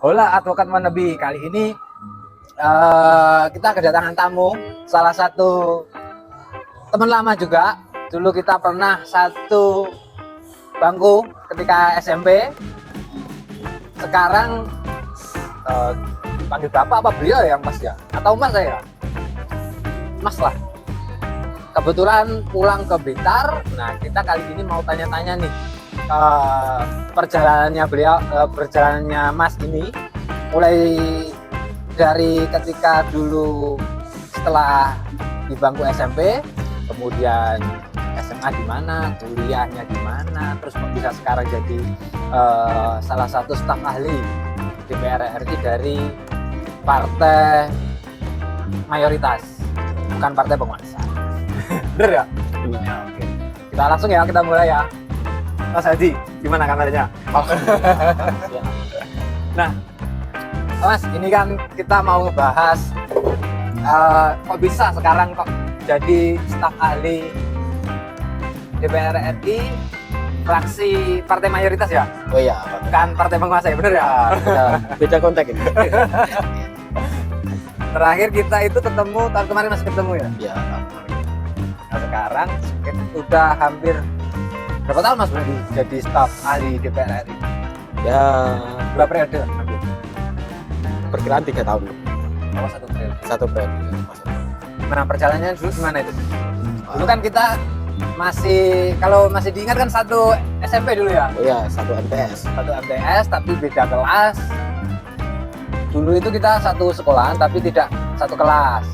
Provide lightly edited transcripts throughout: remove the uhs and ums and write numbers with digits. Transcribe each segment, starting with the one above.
Hola Advokat Wannabe. Kali ini kita kedatangan tamu, salah satu teman lama juga. Dulu kita pernah satu bangku ketika SMP. Sekarang panggil bapak apa beliau yang mas ya? Atau mas saya? Mas lah. Kebetulan pulang ke Blitar. Nah, kita kali ini mau tanya-tanya nih perjalanannya beliau, perjalanannya mas ini, mulai dari ketika dulu setelah di bangku SMP, kemudian SMA di mana, kuliahnya di mana, terus kok bisa sekarang jadi salah satu staf ahli DPR RI dari partai mayoritas, bukan partai penguasa. Bener ya? Ya, oke. Kita langsung ya, kita mulai ya. Mas Hadi, gimana kabarnya? Nah, Mas, ini kan kita mau ngebahas kok bisa sekarang kok jadi staf ahli DPR RI fraksi partai mayoritas ya? Oh iya, Bukan partai penguasa ya, bener ya? beda konteks ini. Terakhir kita itu ketemu tahun kemarin, masih ketemu ya? Ya, Nah, sekarang udah hampir berapa tahun Mas berarti jadi staf ahli DPR RI? ya Berapa periode? Hampir. perkiraan 3 tahun. Oh, satu periode. Satu periode. Nah, perjalanannya dulu gimana itu? Dulu kan kita masih, kalau masih diingat kan satu SMP dulu ya? Oh iya, satu MTS. Satu MTS tapi beda kelas. Dulu itu kita satu sekolahan tapi tidak satu kelas.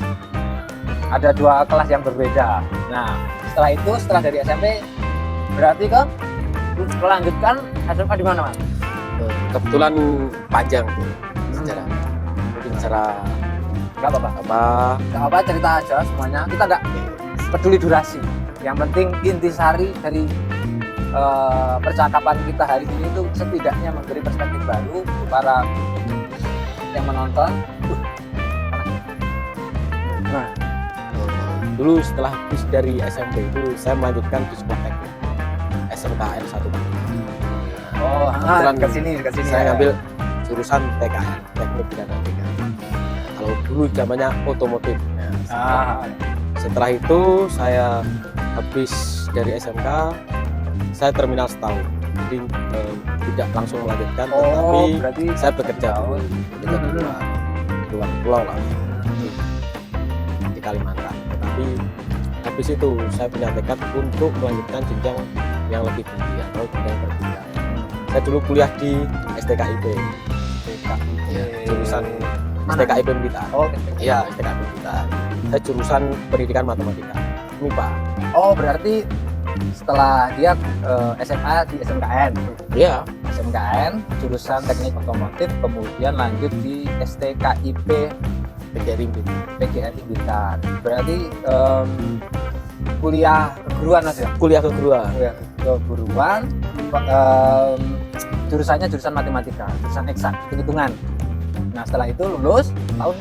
Ada 2 kelas yang berbeda. Nah, setelah itu, setelah dari SMP, berarti kan melanjutkan SMA di mana, Mas? Kebetulan panjang tuh sejarah. Mungkin secara Nggak apa-apa. Nggak apa-apa, cerita aja semuanya. Kita nggak peduli durasi. Yang penting intisari dari percakapan kita hari ini itu setidaknya memberi perspektif baru para yang menonton. Nah, dulu setelah habis dari SMP itu saya melanjutkan di sekolah teknik SMKN 1. oh, Kebetulan ke sini saya ya. ngambil jurusan TKN, teknik dan ATK. Kalau dulu zamannya otomotif. Nah, setelah itu saya habis dari SMK, saya terminal setahun, jadi tidak langsung melanjutkan, tetapi berarti saya bekerja tahun. di luar pulau lah, di Kalimantan. Tetapi habis itu saya punya tekad untuk melanjutkan jenjang yang lebih tinggi atau jenjang berjenjang. Saya dulu kuliah di STKIP, ya, jurusan STKIP Blitar. Oh, Iya, STKIP Blitar. Saya jurusan pendidikan matematika, MIPA. oh, berarti setelah dia SMA di SMKN, Iya, SMKN jurusan teknik otomotif, kemudian lanjut di STKIP PGRI Blitar. PGRI Blitar. Berarti kuliah keguruan Mas ya? Kuliah keguruan. Kuliah keguruan, jurusannya jurusan matematika, jurusan eksak, hitung-hitungan. Nah, setelah itu lulus tahun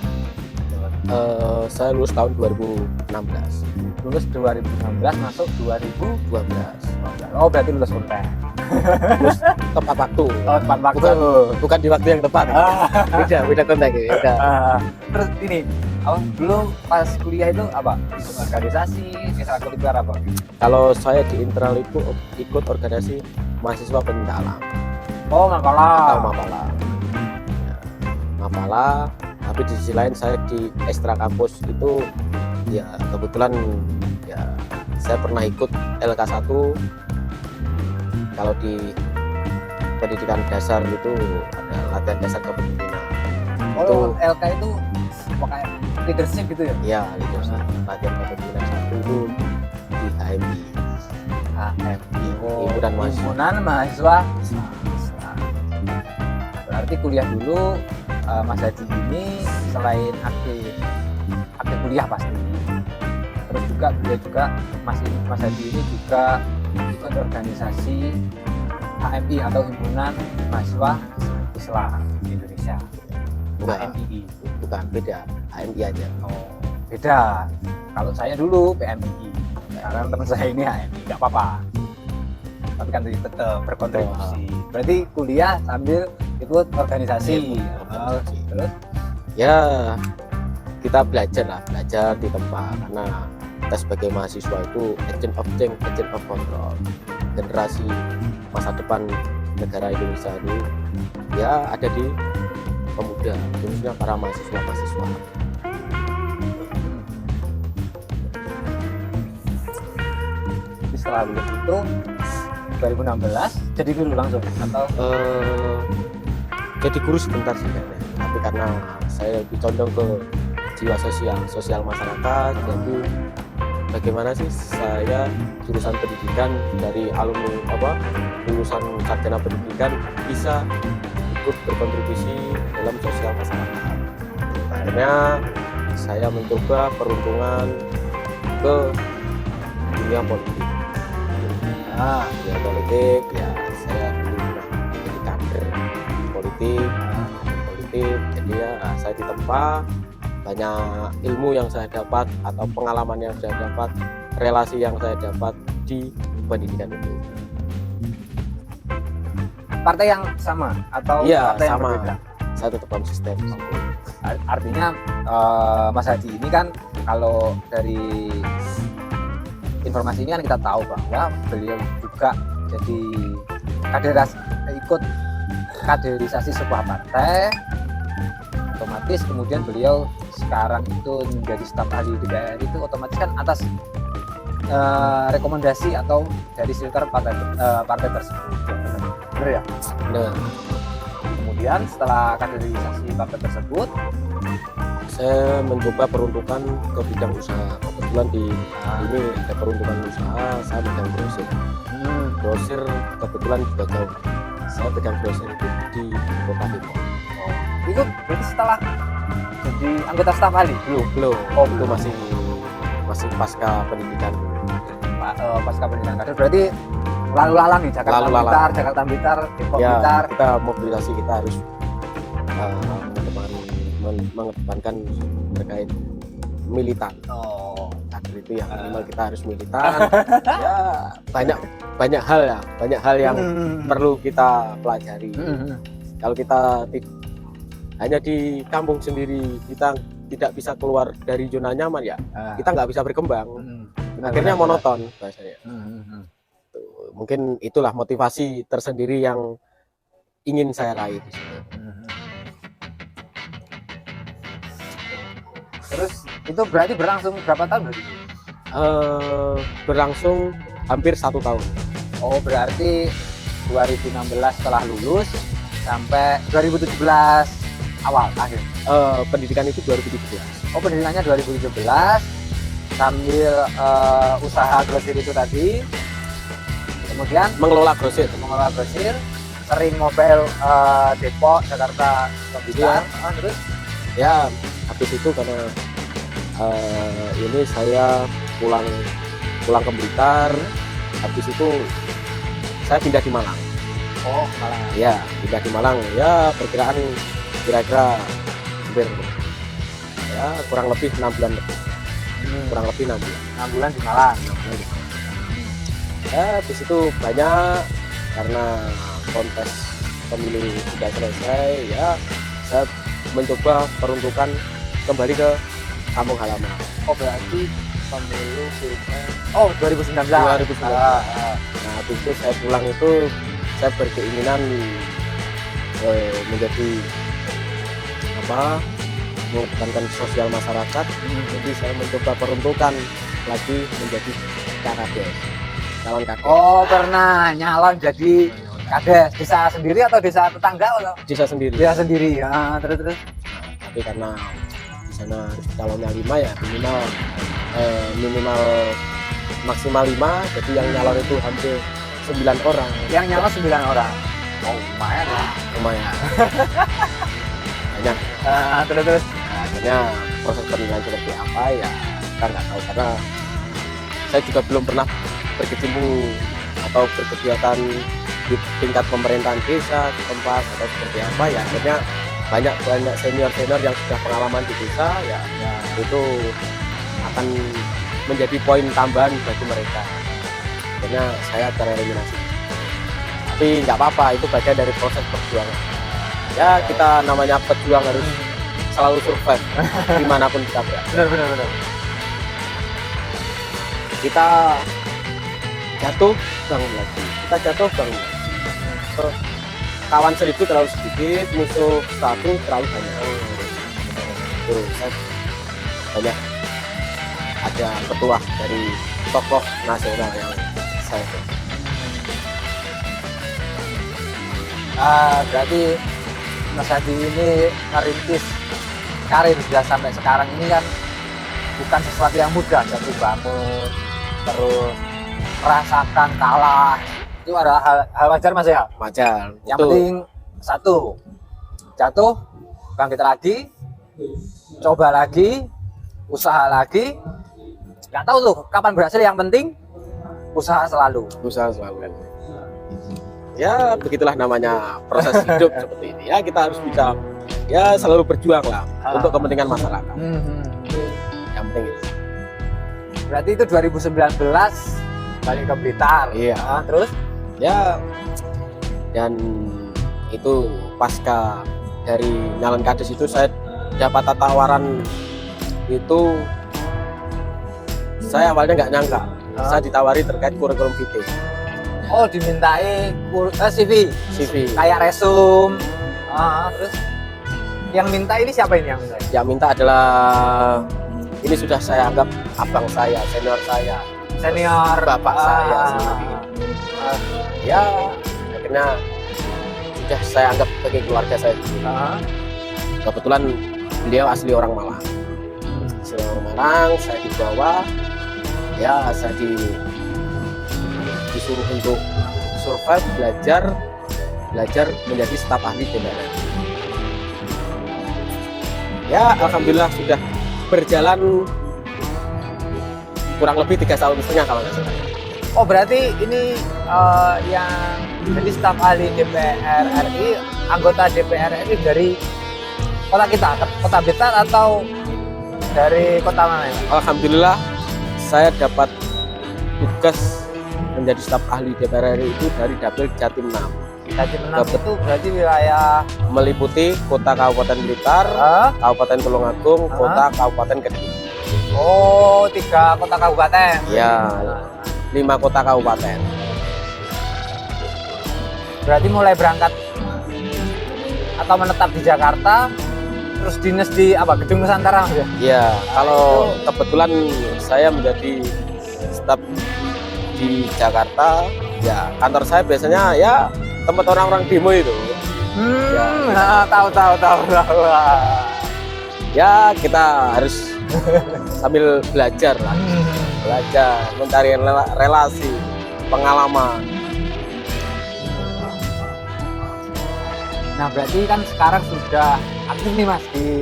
Saya lulus tahun 2016. lulus 2016, masuk 12. oh, berarti lulus UNTEK. Lulus tepat waktu. Oh, tepat waktu. Bukan di waktu yang tepat. Beda konteks ya. Beda. Terus ini, dulu pas kuliah itu apa? Organisasi, ekstrakurikuler apa? Kalau saya di internal itu ikut organisasi mahasiswa pencinta alam Oh, atau Makalah. Mapala. Ya, Mapala. Tapi di sisi lain saya di ekstra kampus itu ya kebetulan ya saya pernah ikut LK1. Kalau di pendidikan dasar itu ada latihan dasar kepemimpinan. Oh, LK itu kayak leadership gitu ya? Ya, leadership, latihan kepemimpinan satu itu di HMI. HMI. Himpunan mahasiswa. Himpunan Mahasiswa Islam. Berarti kuliah dulu Mas Haji ini selain aktif kuliah pasti. Terus juga beliau juga Mas Haji ini juga ikut organisasi HMI atau Himpunan Mahasiswa Islam Indonesia. Enggak, HMI. bukan, beda. HMI aja. Oh, beda. Kalau saya dulu PMI. Sekarang teman saya ini HMI, nggak apa-apa. Tapi kan tetap berkontribusi. Berarti kuliah sambil ikut organisasi. Ikut organisasi. Terus Ya kita belajar di tempat, karena kita sebagai mahasiswa itu agent of change, agent of control. Generasi masa depan negara Indonesia ini ya ada di pemuda, khususnya para mahasiswa. setelah lulus itu 2016 jadi guru langsung atau Jadi guru sebentar sebenarnya, tapi karena saya lebih condong ke jiwa sosial masyarakat, jadi bagaimana sih saya jurusan pendidikan dari alumni lulusan sarjana pendidikan bisa ikut berkontribusi dalam sosial masyarakat. Akhirnya saya mencoba peruntungan ke dunia politik. Dunia politik ya, saya dulu pernah jadi kader politik, jadi ya saya ditempa, banyak ilmu yang saya dapat atau pengalaman yang saya dapat, relasi yang saya dapat di pendidikan itu. Partai yang sama atau Iya, partai yang sama. berbeda? Saya tetap konsisten. Artinya Mas Hadi ini kan kalau dari informasi ini kan kita tahu bahwa beliau juga jadi ikut kaderisasi sebuah partai, otomatis kemudian beliau sekarang itu menjadi staf ahli DPR itu otomatis kan atas rekomendasi atau dari filter partai tersebut. Benar ya? Nah, Kemudian setelah kaderisasi partai tersebut, saya mencoba peruntukan ke bidang usaha. Kebetulan di ini ada peruntukan usaha, saya pegang grosir. Grosir kebetulan juga jauh. Saya pegang grosir itu di Kota Depok. itu berarti setelah jadi anggota staf ahli Belum. Oh, Itu masih pasca pendidikan. pasca pendidikan kader, berarti lalu lalang nih Jakarta Lalu lalang. Blitar, Jakarta Blitar, Depok Ya, Blitar. kita mobilisasi kita harus mengedepankan terkait militan. Kader itu yang minimal kita harus militan. Ya, banyak hal yang perlu kita pelajari. Kalau kita hanya di kampung sendiri, kita tidak bisa keluar dari zona nyaman ya, kita nggak bisa berkembang. Akhirnya monoton bahasanya. Tuh, mungkin itulah motivasi tersendiri yang ingin saya raih di situ. Terus itu berarti berlangsung berapa tahun berarti? Berlangsung hampir 1 tahun. Oh, berarti 2016 setelah lulus sampai 2017 awal akhir. Pendidikan itu 2017. Oh, pendidikannya 2017 sambil usaha grosir itu tadi. Kemudian Mengelola grosir. mengelola grosir, sering mobile Depok, Jakarta, Blitar. Terus Ya, habis itu karena ini saya pulang ke Blitar, habis itu saya pindah di Malang. oh malah Ya, pindah di Malang. Ya, perkiraan kira-kira hampir ya kurang lebih 6 bulan lebih. Kurang lebih 6 bulan. 6 bulan di Malang. Ya, habis itu banyak karena kontes pemilu sudah selesai, ya saya mencoba peruntukan kembali ke kampung halaman. Oh, berarti pemilu Pilpres. Oh, 2019. 2019. Nah, habis itu saya pulang itu saya berkeinginan menjadi mengedepankan sosial masyarakat. Jadi saya mencoba peruntukan lagi menjadi kades, calon kades. Oh, pernah nyalon jadi kades desa sendiri atau desa tetangga atau Desa sendiri. desa sendiri? Terus. Tapi karena di sana calonnya 5 ya minimal maksimal 5, jadi yang nyalon itu hampir 9 orang. Yang nyalon 9 orang. Oh, lumayan ya. Lumayan. Banyak. Terus. Nah, akhirnya proses penilaian seperti apa ya kita nggak tahu, karena saya juga belum pernah berkecimpung atau berkegiatan di tingkat pemerintahan desa setempat atau seperti apa ya. Akhirnya banyak senior yang sudah pengalaman di desa ya itu akan menjadi poin tambahan bagi mereka. Akhirnya saya tereliminasi, tapi nggak apa-apa, itu bagian dari proses perjuangan. Ya kita namanya pejuang harus selalu survive dimanapun kita berada. Benar. Kita jatuh bangun lagi, kita jatuh bangun lagi. So, kawan 1000 terlalu sedikit, musuh 1 terlalu banyak. Terus saya banyak ada petuah dari tokoh nasional yang saya berarti Mas Hadi ini merintis karir sudah sampai sekarang ini kan bukan sesuatu yang mudah, jatuh bangun terus merasakan kalah itu ada hal wajar Mas ya. wajar. Yang Itu penting satu, jatuh bangkit lagi, coba lagi, usaha lagi. Nggak tahu tuh kapan berhasil, yang penting usaha selalu. usaha selalu. Ya begitulah namanya proses hidup seperti ini. Ya kita harus bisa ya selalu berjuang lah untuk kepentingan masyarakat. Yang penting itu. Berarti itu 2019 balik ke Blitar. Iya. Terus Ya dan itu pasca dari Nyalon Kades itu saya dapat tawaran itu, saya awalnya nggak nyangka. Saya ditawari terkait kurikulum vitae. oh dimintai CV kayak resum. Terus yang minta ini siapa ini yang minta? Yang minta adalah ini sudah saya anggap abang saya, senior bapak saya sendiri. Ya akhirnya sudah saya anggap sebagai keluarga saya sendiri. Kebetulan beliau asli orang Malang. Saya dibawa, ya saya disuruh untuk survive, belajar menjadi staf ahli DPR. Ya alhamdulillah sudah berjalan kurang lebih 3,5 tahun kalau nggak salah. Oh berarti ini yang jadi staf ahli DPR RI, anggota DPR RI dari kota kita, kota Blitar atau dari kota mana ya? Alhamdulillah saya dapat tugas menjadi staf ahli DPR RI itu dari Dapil Jatim 6. Jatim 6 itu berarti wilayah meliputi kota Kabupaten Blitar, Kabupaten Tulungagung, kota Kabupaten Kediri. Oh 3 kota kabupaten. Ya 5 kota kabupaten. Berarti mulai berangkat atau menetap di Jakarta, terus dinas di apa Gedung Nusantara Mas ya? Ya, kalau kebetulan saya menjadi staf di Jakarta, ya kantor saya biasanya ya tempat orang-orang demo itu. Tahu. Ya kita harus sambil belajar lah, mencari relasi, pengalaman. Nah berarti kan sekarang sudah aktif nih Mas di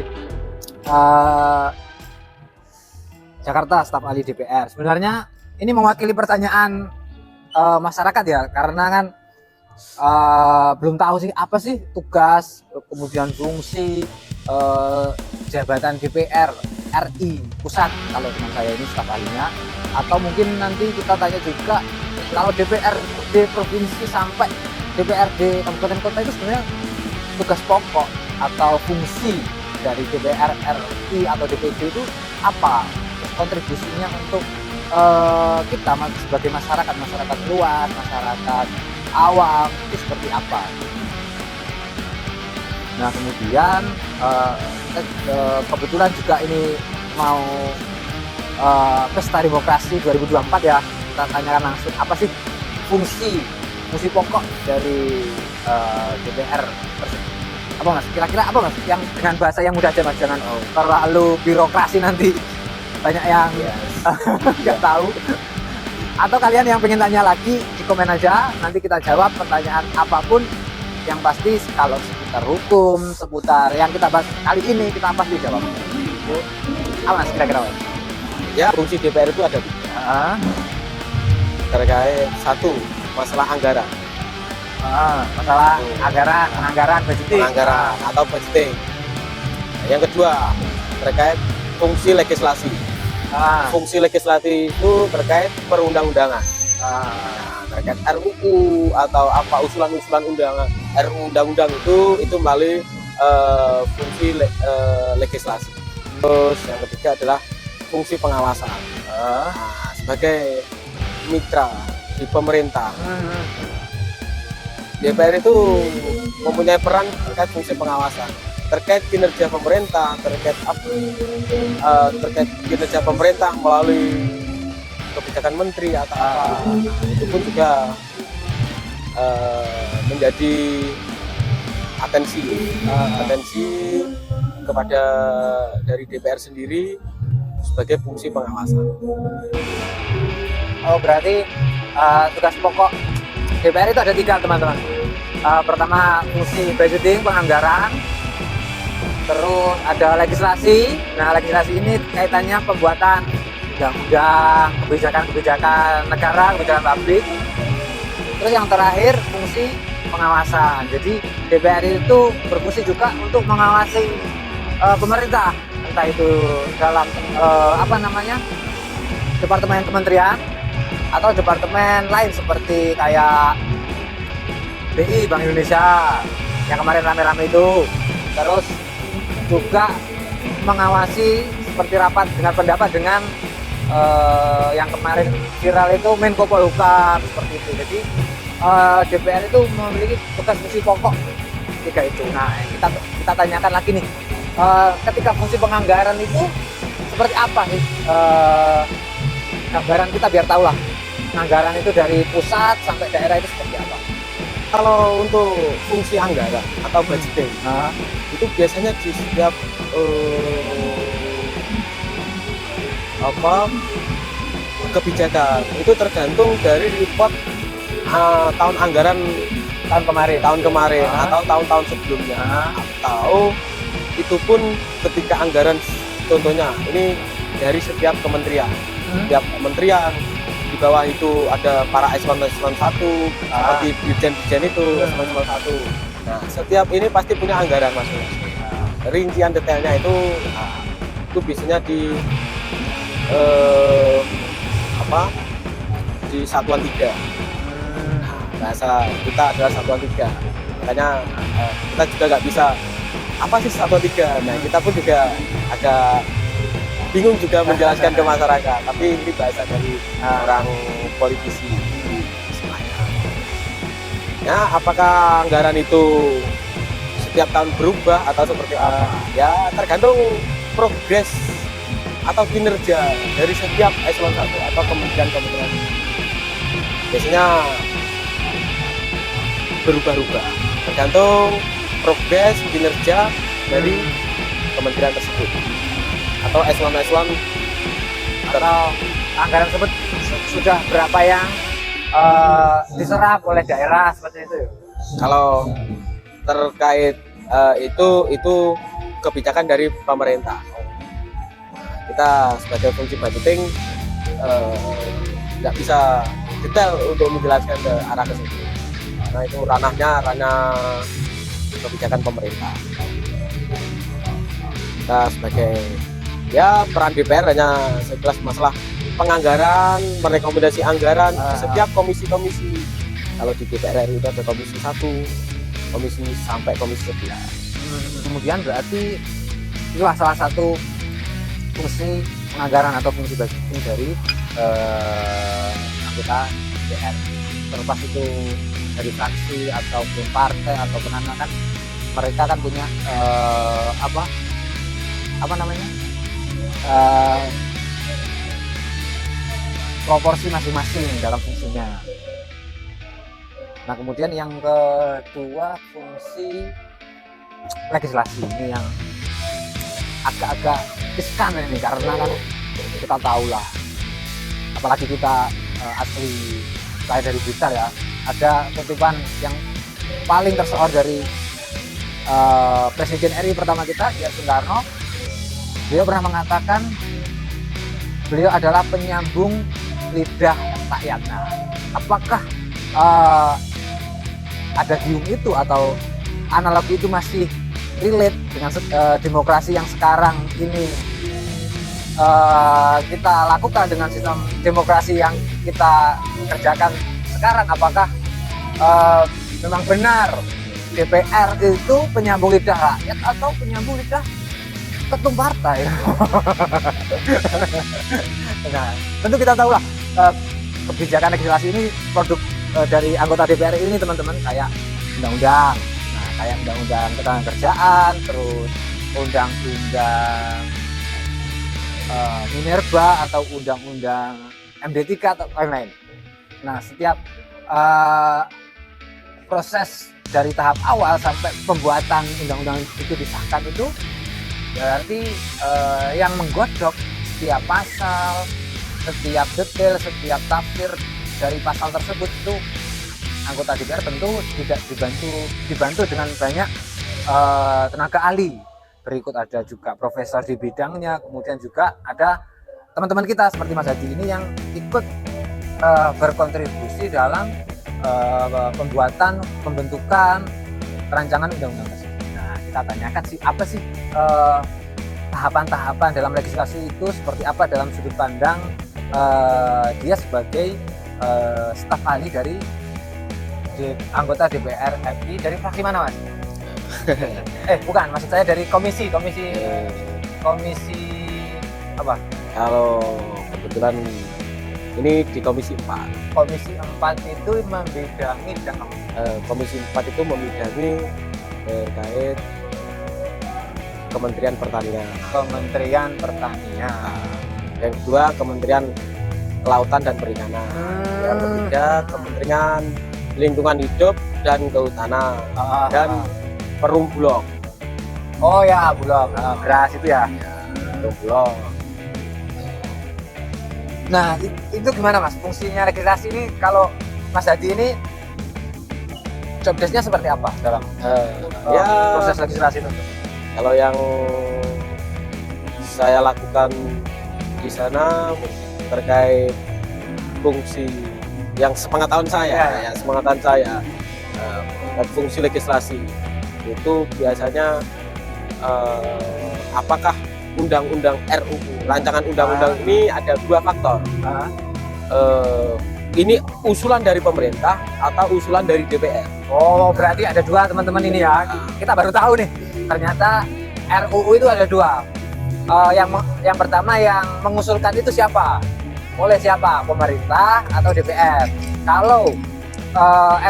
Jakarta staf ahli DPR. Sebenarnya ini mewakili pertanyaan masyarakat ya, karena kan belum tahu sih apa sih tugas, kemudian fungsi jabatan DPR RI pusat kalau teman saya ini staf ahlinya, atau mungkin nanti kita tanya juga kalau DPRD provinsi sampai DPRD kabupaten kota itu sebenarnya tugas pokok atau fungsi dari DPR RI atau DPD itu apa, kontribusinya untuk kita sebagai masyarakat luas, masyarakat awam itu seperti apa. Nah kemudian kebetulan juga ini mau pesta demokrasi 2024 ya, kita tanyakan langsung apa sih fungsi pokok dari DPR tersebut. Apa Mas? Kira-kira apa Mas? Yang dengan bahasa yang mudah aja Mas, jangan terlalu birokrasi nanti banyak yang nggak tahu. Atau kalian yang pengen tanya lagi di komen aja, nanti kita jawab pertanyaan apapun. Yang pasti kalau seputar hukum, seputar yang kita bahas kali ini kita pasti jawab. Apa Mas kira-kira Mas? Ya fungsi DPR itu ada 3. Terkait 1 masalah anggaran. Masalah anggaran budgeting. Anggaran atau budgeting. Yang kedua terkait fungsi legislasi. Fungsi legislasi itu terkait perundang-undangan. Terkait RUU atau apa usulan-usulan undangan RU undang-undang itu melalui fungsi legislasi. Terus yang ketiga adalah fungsi pengawasan. Nah, sebagai mitra di pemerintah, DPR itu mempunyai peran terkait fungsi pengawasan, terkait kinerja pemerintah, terkait kinerja pemerintah melalui kebijakan menteri atau apa. Itu pun juga menjadi atensi kepada dari DPR sendiri sebagai fungsi pengawasan. Oh, berarti tugas pokok DPR itu ada 3, teman-teman. Pertama, fungsi budgeting, penganggaran, terus ada legislasi. Nah, legislasi ini kaitannya pembuatan undang-undang, kebijakan negara, kebijakan publik. Terus yang terakhir, fungsi pengawasan. Jadi DPR itu berfungsi juga untuk mengawasi pemerintah, entah itu dalam departemen kementerian atau departemen lain seperti kayak BI, Bank Indonesia yang kemarin rame-rame itu. Terus juga mengawasi seperti rapat dengan pendapat dengan yang kemarin viral itu Menko Polhukam, seperti itu. Jadi DPR itu memiliki tugas fungsi pokok 3 itu. Nah, kita tanyakan lagi nih, ketika fungsi penganggaran itu seperti apa sih? Gambaran kita biar tahu lah, anggaran itu dari pusat sampai daerah itu seperti apa. Kalau untuk fungsi anggaran atau budgeting, itu biasanya di setiap kebijakan itu tergantung dari report tahun anggaran tahun kemarin atau tahun-tahun sebelumnya, atau itu pun ketika anggaran, contohnya ini dari setiap kementerian. Setiap kementerian di bawah itu ada para eselon 1 seperti dirjen-dirjen itu eselon 1. Nah, setiap ini pasti punya anggaran masing-masing. Rincian detailnya itu biasanya di di satuan 3. Bahasa kita adalah satuan 3. Makanya kita juga nggak bisa apa sih satuan 3. Nah, kita pun juga agak bingung juga menjelaskan ke masyarakat, tapi ini bahasa dari orang politisi Senayan. Ya, apakah anggaran itu setiap tahun berubah atau seperti apa? Ya, tergantung progres atau kinerja dari setiap eselon 1 atau kementerian-kementerian. Biasanya berubah-ubah, tergantung progres kinerja dari kementerian tersebut atau eselon-eselon atau anggaran tersebut sudah berapa yang diserap oleh daerah, seperti itu. Kalau terkait itu kebijakan dari pemerintah. Kita sebagai fungsi budgeting nggak bisa detail untuk menjelaskan ke arah ke situ. Nah, itu ranah kebijakan pemerintah. Kita sebagai peran DPR hanya sekelas masalah penganggaran, merekomendasi anggaran setiap komisi-komisi. Kalau di DPR RI itu ada komisi 1, komisi sampai komisi 11. Kemudian berarti itulah salah satu fungsi penganggaran atau fungsi budgeting dari anggota DPR. Terlepas itu dari fraksi ataupun partai ataupun anak, kan mereka kan punya proporsi masing-masing dalam fungsinya. Nah, kemudian yang kedua, fungsi legislasi. Ini yang agak-agak riskan ini, karena kan kita tahu lah, apalagi kita asli lahir dari Blitar ya, ada kutipan yang paling tersohor dari Presiden RI pertama kita, R. Soekarno. Beliau pernah mengatakan beliau adalah penyambung lidah rakyat. Nah, apakah ada gium itu atau analogi itu masih relate dengan demokrasi yang sekarang ini kita lakukan, dengan sistem demokrasi yang kita kerjakan sekarang? Apakah memang benar DPR itu penyambung lidah rakyat atau penyambung lidah ketum partai. Nah, tentu kita tahu lah kebijakan legislasi ini produk dari anggota DPR ini teman-teman, kayak undang-undang, nah kayak undang-undang ketenagakerjaan, terus undang-undang Minerba atau undang-undang MD3 atau lain-lain. Nah, setiap proses dari tahap awal sampai pembuatan undang-undang itu disahkan itu berarti yang menggodok setiap pasal, setiap detail, setiap tafsir dari pasal tersebut itu anggota DPR tentu tidak dibantu dengan banyak tenaga ahli. Berikut ada juga profesor di bidangnya, kemudian juga ada teman-teman kita seperti Mas Hadi ini yang ikut berkontribusi dalam pembentukan rancangan undang-undang tersebut. Nah, kita tanyakan sih apa sih tahapan-tahapan dalam legislasi itu seperti apa dalam sudut pandang dia sebagai staf ahli dari anggota DPR RI dari fraksi mana, Mas? Bukan, maksud saya dari komisi apa? Kalau kebetulan ini di Komisi 4. Komisi 4 itu membidangi bidang apa? Komisi 4 itu membidangi terkait Kementerian Pertanian. Kementerian Pertanian. Yang kedua Kementerian Kelautan dan Perikanan. Yang ketiga Kementerian Lingkungan Hidup dan Kehutanan dan Perum Bulog. Oh ya, Bulog, beras itu ya. Perum Bulog. Nah, itu gimana Mas? Fungsinya legislasi ini kalau Mas Hadi ini job desk-nya seperti apa dalam proses legislasi itu? Kalau yang saya lakukan di sana terkait fungsi yang sepengetahuan saya, fungsi legislasi itu biasanya apakah undang-undang RUU, rancangan undang-undang ini ada dua faktor. Ini usulan dari pemerintah atau usulan dari DPR. Oh, berarti ada dua teman-teman ini ya. Kita baru tahu nih, ternyata RUU itu ada dua. Yang pertama yang mengusulkan itu siapa? Oleh siapa? Pemerintah atau DPR? Kalau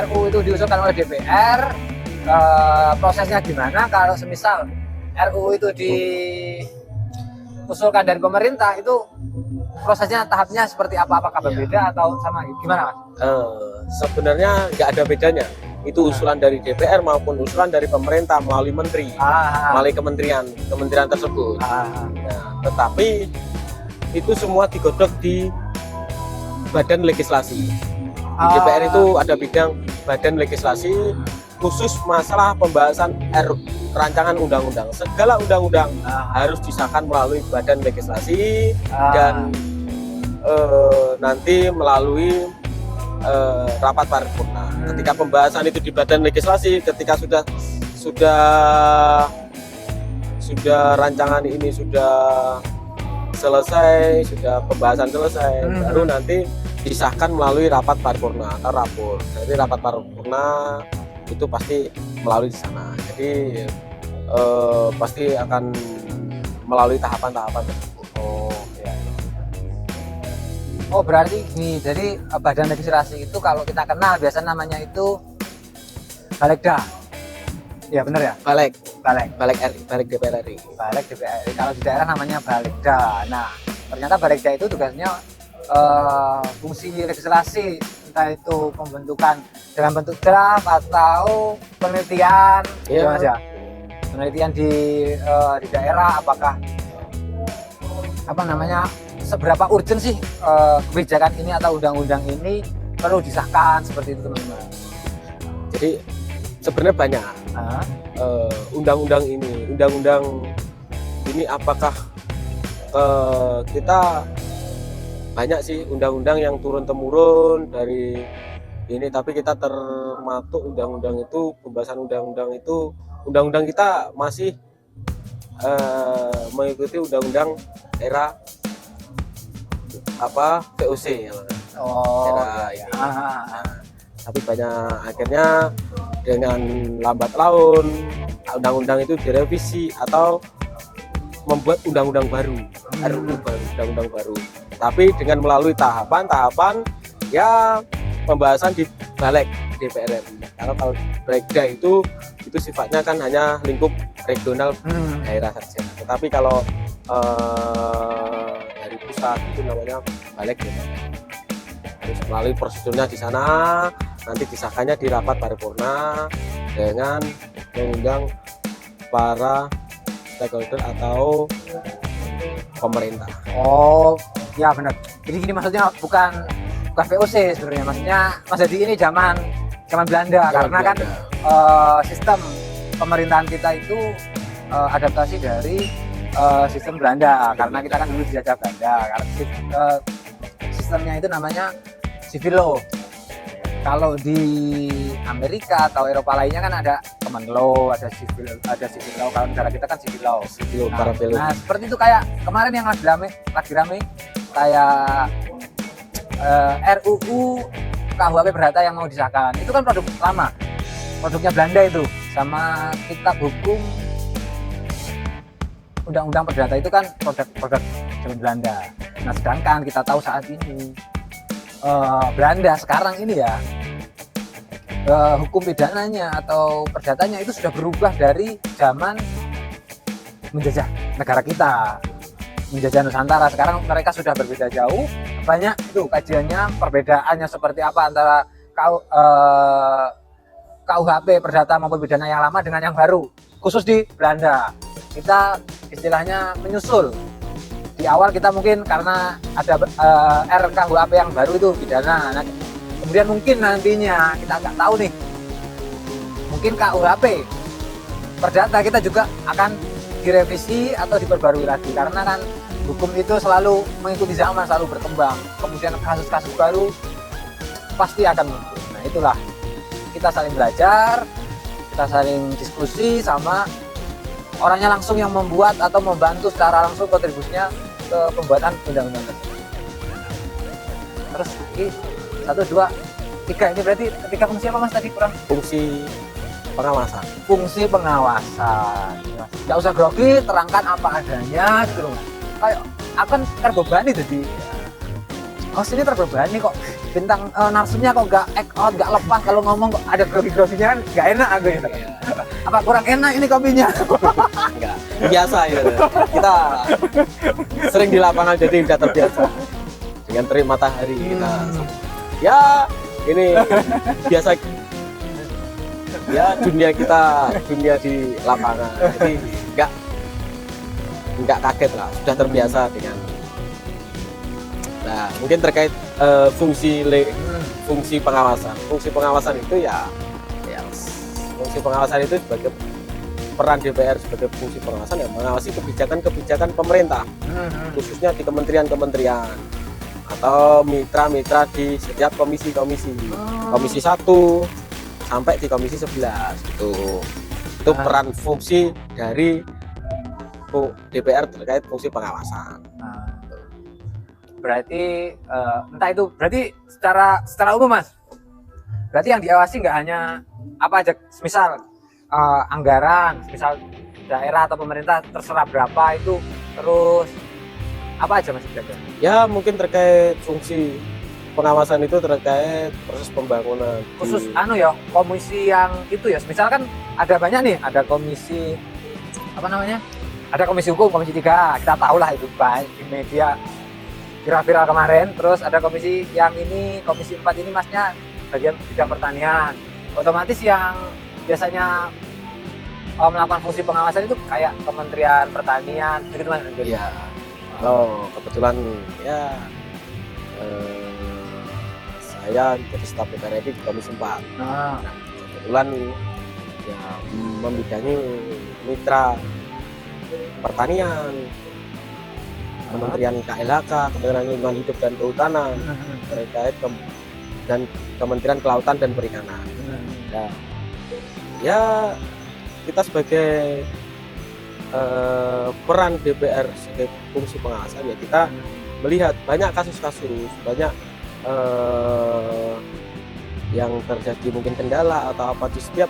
RUU itu diusulkan oleh DPR, prosesnya gimana? Kalau semisal RUU itu diusulkan dari pemerintah, itu prosesnya tahapnya seperti apa? Apakah berbeda atau sama? Gimana, Mas? Sebenarnya nggak ada bedanya. Itu usulan dari DPR maupun usulan dari pemerintah melalui menteri, melalui kementerian tersebut. Nah, tetapi itu semua digodok di badan legislasi. Di DPR itu ada bidang badan legislasi khusus masalah pembahasan rancangan undang-undang. Segala undang-undang harus disahkan melalui badan legislasi dan nanti melalui rapat paripurna. Ketika pembahasan itu di badan legislasi, ketika sudah rancangan ini sudah selesai, sudah pembahasan selesai, baru nanti disahkan melalui rapat paripurna atau rapor. Jadi rapat paripurna itu pasti melalui di sana. Jadi pasti akan melalui tahapan-tahapan tersebut. Oh, berarti gini, jadi badan legislasi itu kalau kita kenal biasa namanya itu Balegda. Ya benar ya? Baleg DPR RI. Baleg DPR RI. Kalau di daerah namanya Balegda. Nah, ternyata Balegda itu tugasnya fungsi legislasi, entah itu pembentukan dalam bentuk draft atau penelitian, gitu Mas ya. Penelitian di daerah, apakah seberapa urgent sih kebijakan ini atau undang-undang ini perlu disahkan, seperti itu teman-teman. Jadi sebenarnya banyak undang-undang ini apakah kita banyak sih undang-undang yang turun-temurun dari ini, tapi kita termasuk undang-undang itu, pembahasan undang-undang kita masih mengikuti undang-undang era VOC ini. Tapi banyak akhirnya dengan lambat laun undang-undang itu direvisi atau membuat undang-undang baru, RUU baru, undang-undang baru. Tapi dengan melalui tahapan ya pembahasan di balik DPR RI. Karena kalau Brekda itu sifatnya kan hanya lingkup regional daerah saja. Tetapi kalau dari pusat itu namanya balik DPR. Terus melalui prosedurnya di sana, nanti disahkannya di rapat paripurna dengan mengundang para stakeholder atau pemerintah. Oh, ya benar. Jadi gini maksudnya bukan VOC sebenarnya, maksudnya Mas Hadi ini zaman Belanda, karena kan sistem pemerintahan kita itu adaptasi dari sistem Belanda, karena kita kan dulu dijajah Belanda. Sistemnya itu namanya civil law. Kalau di Amerika atau Eropa lainnya kan ada common law, ada civil law. Kalau negara kita kan civil law. Nah, seperti itu kayak kemarin yang lagi rame kayak RUU KUHP Perdata yang mau disahkan. Itu kan produk lama, produknya Belanda itu, sama kitab hukum Undang-Undang Perdata itu kan produk zaman Belanda. Nah, sedangkan kita tahu saat ini Belanda sekarang ini ya hukum pidananya atau perdatanya itu sudah berubah dari zaman menjajah negara kita, menjajah Nusantara. Sekarang mereka sudah berbeda jauh. Banyak itu kajiannya, perbedaannya seperti apa antara KUHP Perdata maupun pidana yang lama dengan yang baru. Khusus di Belanda, kita istilahnya menyusul. Di awal kita mungkin karena ada RKUHP yang baru itu pidana. Nah, kemudian mungkin nantinya kita nggak tahu nih, mungkin KUHP Perdata kita juga akan direvisi atau diperbarui lagi, karena kan hukum itu selalu mengikuti zaman, selalu berkembang. Kemudian kasus-kasus baru pasti akan muncul. Nah, itulah kita saling belajar, kita saling diskusi sama orangnya langsung yang membuat atau membantu secara langsung kontribusinya ke pembuatan undang-undang tersebut. Terus ini 1, 2, 3 ini berarti ketiga fungsi apa Mas tadi kurang? Fungsi pengawasan. Fungsi pengawasan. Nggak usah grogi, terangkan apa adanya gitu loh. Kayak akan terbebani jadi host ini terbebani kok, bintang narsumnya kok nggak act out, nggak lepas, kalau ngomong kok ada grogi-groginya kan nggak enak aku gitu. Apa kurang enak ini kopinya? Enggak, biasa ya. Kita sering di lapangan jadi udah terbiasa dengan terik matahari kita. Ya ini biasa ya, dunia di lapangan, jadi nggak kaget lah, sudah terbiasa dengan. Nah, mungkin terkait fungsi pengawasan. Fungsi pengawasan itu fungsi pengawasan itu sebagai peran DPR sebagai fungsi pengawasan yang mengawasi kebijakan pemerintah, khususnya di kementerian-kementerian atau mitra-mitra di setiap komisi 1 sampai di komisi 11 itu peran fungsi dari DPR terkait fungsi pengawasan. Berarti entah itu berarti secara umum Mas, berarti yang diawasi nggak hanya apa aja, misal anggaran, misal daerah atau pemerintah terserah berapa itu, terus apa aja Mas? Ya mungkin terkait fungsi pengawasan itu terkait proses pembangunan khusus ya komisi yang itu ya, misalkan ada banyak nih, ada komisi apa namanya, ada komisi hukum, komisi 3, kita tahu lah itu baik di media viral kemarin. Terus ada komisi yang ini, komisi 4 ini Masnya bagian bidang pertanian. Otomatis yang biasanya melakukan fungsi pengawasan itu kayak Kementerian Pertanian begitu Mas? Iya. Kalau kebetulan ya saya jadi staf DPR RI di Komisi 4. Nah, kebetulan ya membidangi mitra pertanian, Kementerian KLHK, Kementerian Lingkungan Hidup dan Kehutanan, terkait dan Kementerian Kelautan dan Perikanan. Nah, ya kita sebagai peran DPR sebagai fungsi pengawasan, ya kita melihat banyak kasus-kasus, banyak yang terjadi mungkin kendala atau apa di setiap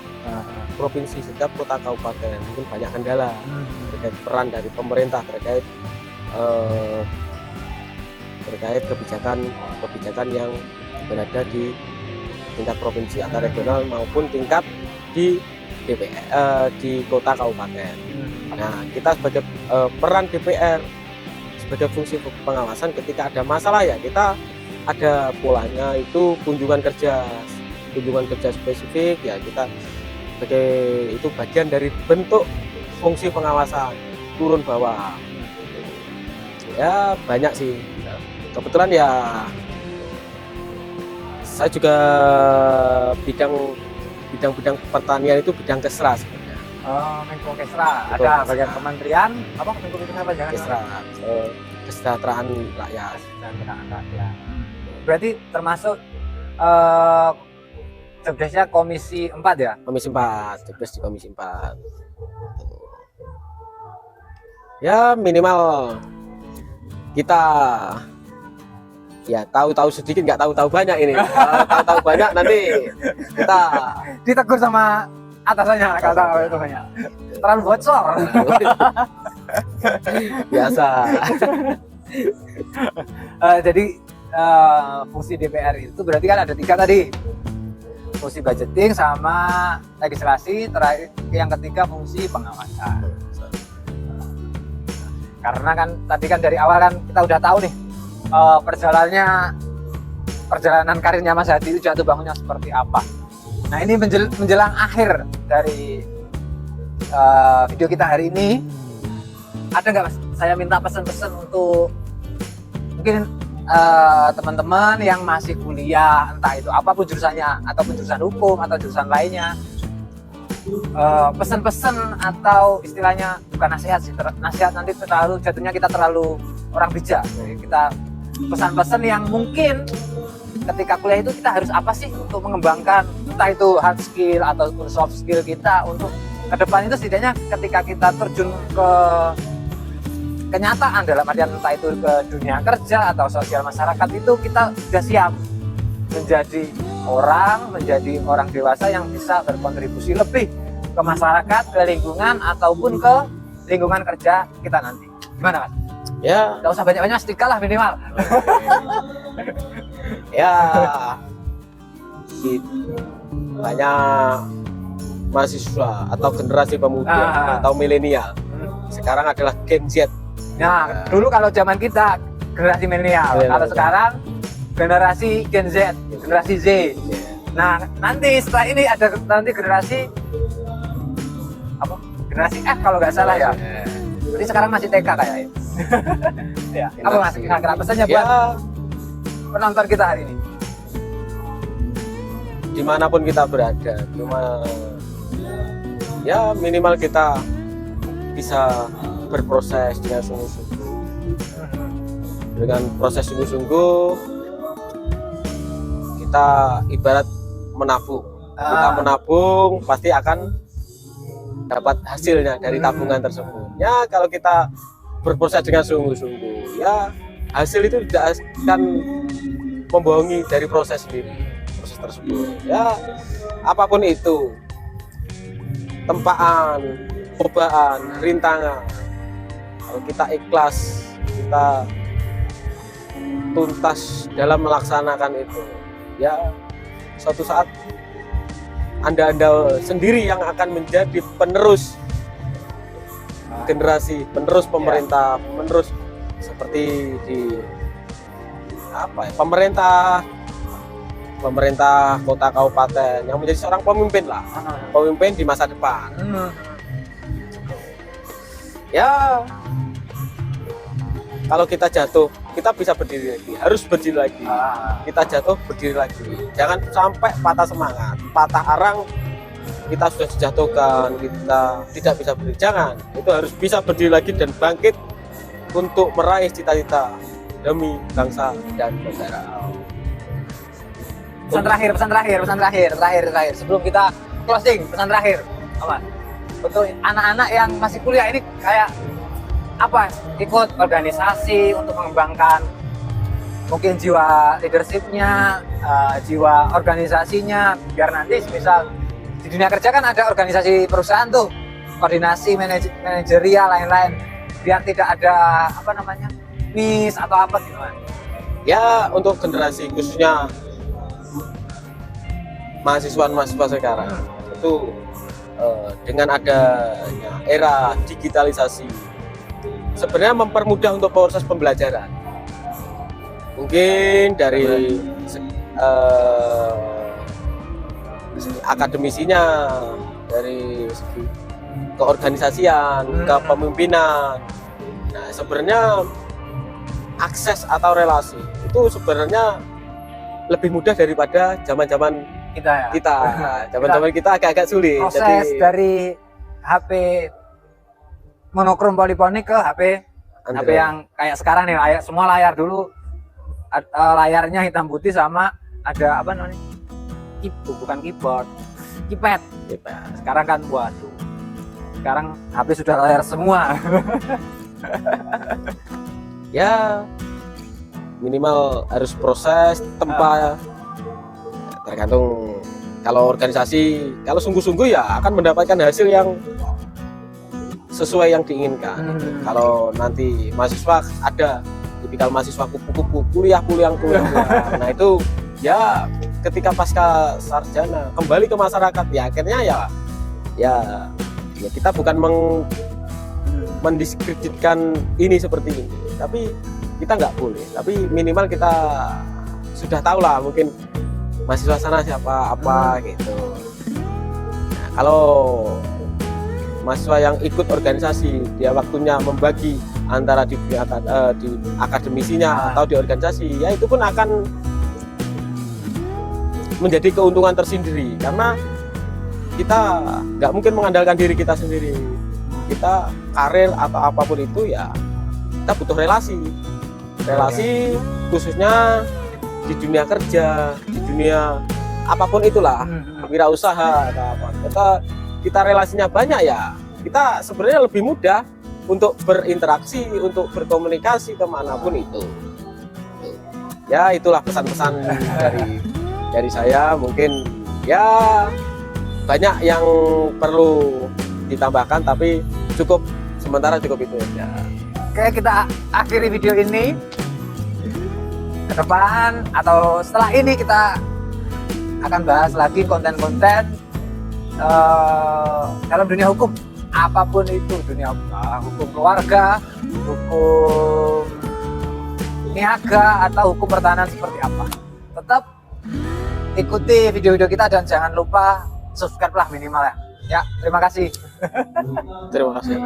provinsi, setiap kota kabupaten mungkin banyak kendala terkait peran dari pemerintah terkait kebijakan yang berada di tingkat provinsi atau regional maupun tingkat di DPR di kota kabupaten. Nah, kita sebagai peran DPR sebagai fungsi pengawasan ketika ada masalah ya kita ada polanya itu kunjungan kerja spesifik ya kita sebagai itu bagian dari bentuk fungsi pengawasan turun bawah. Ya banyak sih. Kebetulan ya saya juga bidang pertanian itu bidang Kesra sebenarnya. Oh, Menko Kesra. Ada bagian kementerian apa Menko Kesra apa jangan Kesra. Kesejahteraan rakyat. Kesejahteraan rakyat. Berarti termasuk jobdesknya Komisi 4 ya? Komisi 4, jobdesk di Komisi 4. Ya minimal kita ya tahu-tahu sedikit, nggak tahu-tahu banyak ini. Tahu-tahu banyak nanti kita ditegur sama atasannya kalau tahu itu banyak. Terlalu bocor. Biasa. Jadi fungsi DPR itu berarti kan ada 3 tadi. Fungsi budgeting sama legislasi, terakhir yang ketiga fungsi pengawasan. Karena kan tadi kan dari awal kan kita udah tahu nih perjalanan karirnya Mas Hadi itu jatuh bangunnya seperti apa. Nah ini menjelang akhir dari video kita hari ini, ada nggak Mas? Saya minta pesan-pesan untuk mungkin teman-teman yang masih kuliah, entah itu apapun jurusannya, ataupun jurusan hukum atau jurusan lainnya, pesan-pesan atau istilahnya bukan nasihat sih, nasihat nanti jatuhnya kita terlalu orang bijak. Jadi kita pesan-pesan yang mungkin ketika kuliah itu kita harus apa sih untuk mengembangkan entah itu hard skill ataupun soft skill kita untuk ke depan itu setidaknya ketika kita terjun ke kenyataan dalam artian entah itu ke dunia kerja atau sosial masyarakat itu kita sudah siap menjadi orang dewasa yang bisa berkontribusi lebih ke masyarakat, ke lingkungan ataupun ke lingkungan kerja kita nanti. Gimana Mas? Ya, nggak usah banyak-banyak, sedikit lah minimal. Ya, banyak mahasiswa atau generasi pemuda atau milenial sekarang adalah Gen Z. Nah, dulu kalau zaman kita generasi milenial, kalau sekarang generasi Gen Z, generasi Z. Nah, nanti setelah ini ada nanti generasi apa? Generasi F kalau nggak salah ya. Jadi sekarang masih TK kayaknya. Ya, apa Mas kira-kira pesannya buat penonton kita hari ini? Dimanapun kita berada, ya minimal kita bisa berproses dengan sungguh-sungguh. Dengan proses sungguh-sungguh, kita ibarat menabung. Kita menabung pasti akan dapat hasilnya dari tabungan tersebut. Ya kalau kita berproses dengan sungguh-sungguh, ya hasil itu tidak akan membohongi dari proses sendiri, proses tersebut. Ya apapun itu, tempaan, cobaan, rintangan, kalau kita ikhlas, kita tuntas dalam melaksanakan itu, ya suatu saat anda sendiri yang akan menjadi penerus generasi, penerus pemerintah, penerus seperti di apa ya, pemerintah kota kabupaten yang menjadi seorang pemimpin lah, pemimpin di masa depan. Ya kalau kita jatuh, kita bisa berdiri lagi, harus berdiri lagi. Kita jatuh, berdiri lagi. Jangan sampai patah semangat, patah arang, kita sudah dijatuhkan, kita tidak bisa berdiri. Jangan, itu harus bisa berdiri lagi dan bangkit untuk meraih cita-cita demi bangsa dan negara. Pesan terakhir sebelum kita closing, pesan terakhir apa untuk anak-anak yang masih kuliah ini, kayak apa, ikut organisasi untuk mengembangkan mungkin jiwa leadershipnya, jiwa organisasinya, biar nanti misal di dunia kerja kan ada organisasi perusahaan tuh, koordinasi manajerial lain-lain, biar tidak ada apa namanya miss atau apa gitu kan. Ya untuk generasi khususnya mahasiswa sekarang itu dengan adanya era digitalisasi sebenarnya mempermudah untuk proses pembelajaran. Mungkin dari akademisinya, dari segi keorganisasian, kepemimpinan. Nah, sebenarnya akses atau relasi itu sebenarnya lebih mudah daripada zaman-zaman Kita ya. Zaman-zaman kita agak-agak sulit. Proses Jadi dari HP monokrom poliponik ke HP Android. yang kayak sekarang nih, semua layar dulu layarnya hitam putih sama ada apa namanya? Bukan keyboard, keypad. Sekarang kan waduh. Sekarang HP sudah layar semua. Ya minimal harus proses tempat tergantung. Kalau organisasi kalau sungguh-sungguh ya akan mendapatkan hasil yang sesuai yang diinginkan. Kalau nanti mahasiswa ada tipikal mahasiswa kupu-kupu kuliah. Nah itu ya ketika pasca sarjana kembali ke masyarakat ya akhirnya ya kita bukan mendiskreditkan ini seperti ini, tapi kita nggak boleh, tapi minimal kita sudah tahu lah mungkin mahasiswa sana siapa apa gitu. Nah, kalau mahasiswa yang ikut organisasi dia waktunya membagi antara di akademisinya atau di organisasi, ya itu pun akan menjadi keuntungan tersendiri karena kita nggak mungkin mengandalkan diri kita sendiri. Kita karir atau apapun itu ya kita butuh relasi khususnya di dunia kerja, di dunia apapun itulah, wirausaha atau apa. Kita relasinya banyak ya kita sebenarnya lebih mudah untuk berinteraksi, untuk berkomunikasi kemanapun itu. Ya itulah pesan-pesan dari saya. Mungkin ya banyak yang perlu ditambahkan tapi sementara cukup itu aja. Oke, kita akhiri video ini. Ke depan atau setelah ini kita akan bahas lagi konten-konten dalam dunia hukum, apapun itu, dunia hukum keluarga, hukum niaga atau hukum pertahanan seperti apa. Tetap ikuti video-video kita dan jangan lupa subscribe lah minimal ya. Ya, terima kasih. Terima kasih.